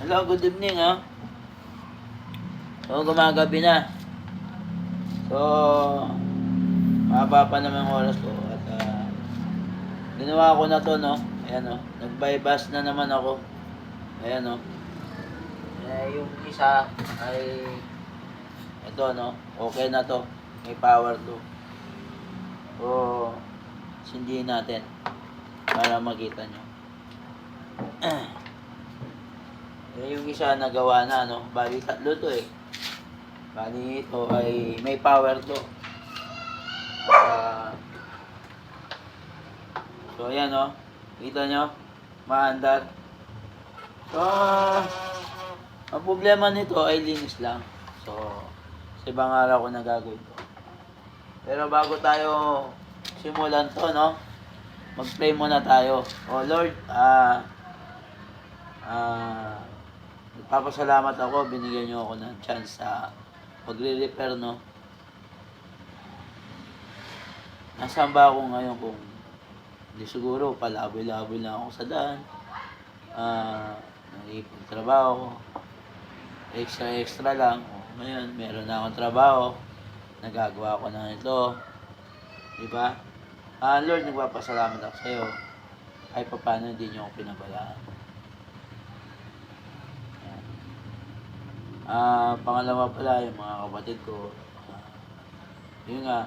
Hello, good evening So, gumagabi na. So, mahaba pa naman ang oras ko. At ginawa ko na to, no? Ayan, nag-bypass na naman ako. Ayan, yung isa ay ito, okay na to. May power to. So, sindihin natin para makita nyo. Yung isa nagawa na, bali tatlo to eh. Bali ito ay may power to. So ayan kita nyo, maandar. So, ang problema nito ay linis lang. So, sa ibang araw ko na gagawin to. Pero bago tayo simulan to, mag-pray muna tayo. Oh Lord, nagpapasalamat ako, binigyan nyo ako ng chance sa pagre-repair, Nasaan ba ako ngayon kung hindi siguro, palaboy-laboy lang ako sa daan. Nag-ipon trabaho, extra lang. Ngayon, meron na akong trabaho, nagagawa ko na ito. Diba? Lord, nagpapasalamat ako sa iyo. Kahit pa paano, hindi nyo ako pinabayaan. Pangalawa pala, yung mga kapatid ko, yun nga,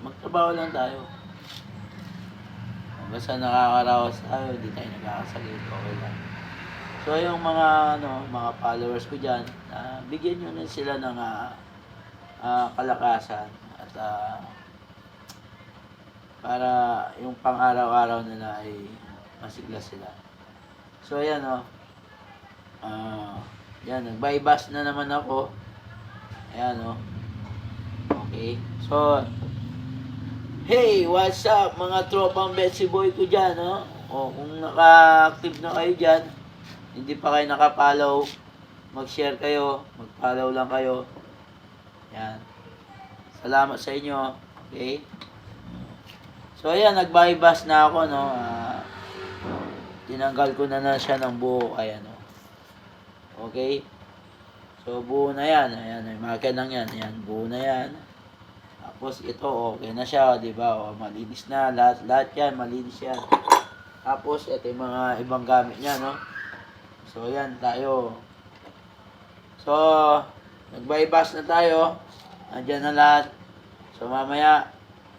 magtrabaho lang tayo. Basta nakakaraos tayo, hindi tayo nagkakasakit, okay lang. So yung mga followers ko dyan, bigyan nyo na sila ng kalakasan at para yung pang-araw-araw nila ay masigla sila. So ayan yan, nag-bypass na naman ako. Ayan okay. So, hey, what's up mga tropang Betsy Boy ko dyan, kung naka-active na kayo dyan, hindi pa kayo naka-follow, mag-share kayo, mag-follow lang kayo. Yan. Salamat sa inyo. Okay? So, ayan, nag-bypass na ako, tinanggal ko na siya ng buo. Ayan, okay? So, buo na yan. Ayan, may makinang yan. Ayan, buo na yan. Tapos, ito, okay na siya, di ba? Malinis na. Lahat yan, malinis yan. Tapos, ito yung mga ibang gamit niya, So, ayan, tayo. So, nag-bypass na tayo. Andyan na lahat. So, mamaya,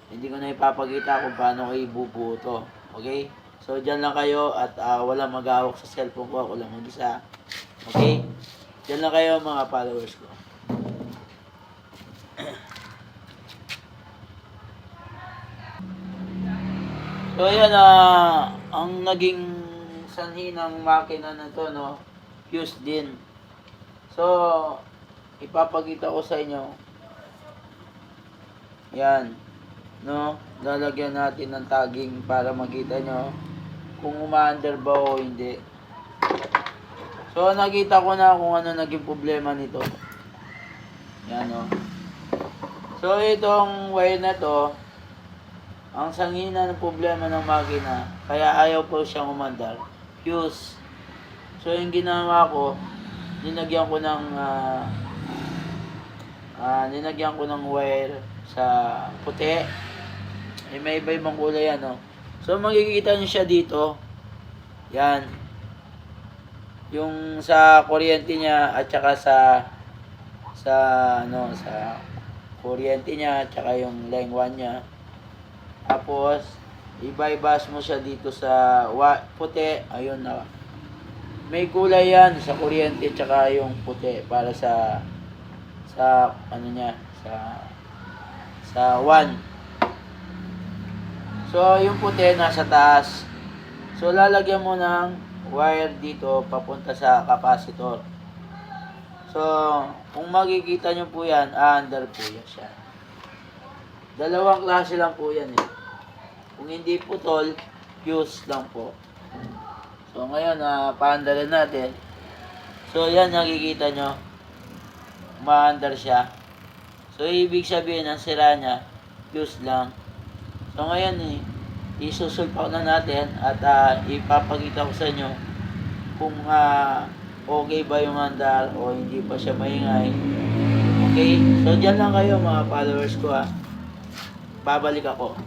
hindi ko na ipapakita kung paano ko ibubuo to. Okay? So, dyan lang kayo at walang mag-awak sa cellphone ko. Ako lang mag-isa. Okay? Diyan lang kayo mga followers ko. So ayan, ang naging sanhi ng makina na to, fuse din. So, ipapakita ko sa inyo. Yan. Lalagyan natin ng tagging para makita nyo kung umaandar ba o hindi. So, nakita ko na kung ano naging problema nito. Yan, So, itong wire na to, ang sangina ng problema ng makina, kaya ayaw po siyang umandar. Fuse. So, yung ginawa ko, ninagyan ko ng wire sa puti. May iba-ibang kulay yan, So, makikita niyo siya dito. Yan. Yung sa kuryente niya at saka sa kuryente niya at saka yung line 1 niya. Tapos i-bypass mo siya dito sa puti. Ayun na. May kulay yan sa kuryente at saka yung puti para sa niya sa 1. So yung puti nasa taas. So lalagyan mo ng wire dito papunta sa capacitor. So, kung makikita nyo po yan, under po yan siya. Dalawang klase lang po yan eh. Kung hindi putol, fuse lang po. So, ngayon, paandarin natin. So, yan nakikita nyo. Umaandar siya. So, ibig sabihin, ang sira niya, fuse lang. So, ngayon isusulpak na natin at ipapakita ko sa inyo kung okay ba yung andar o hindi pa siya maingay. Okay? So, dyan lang kayo mga followers ko Babalik ako.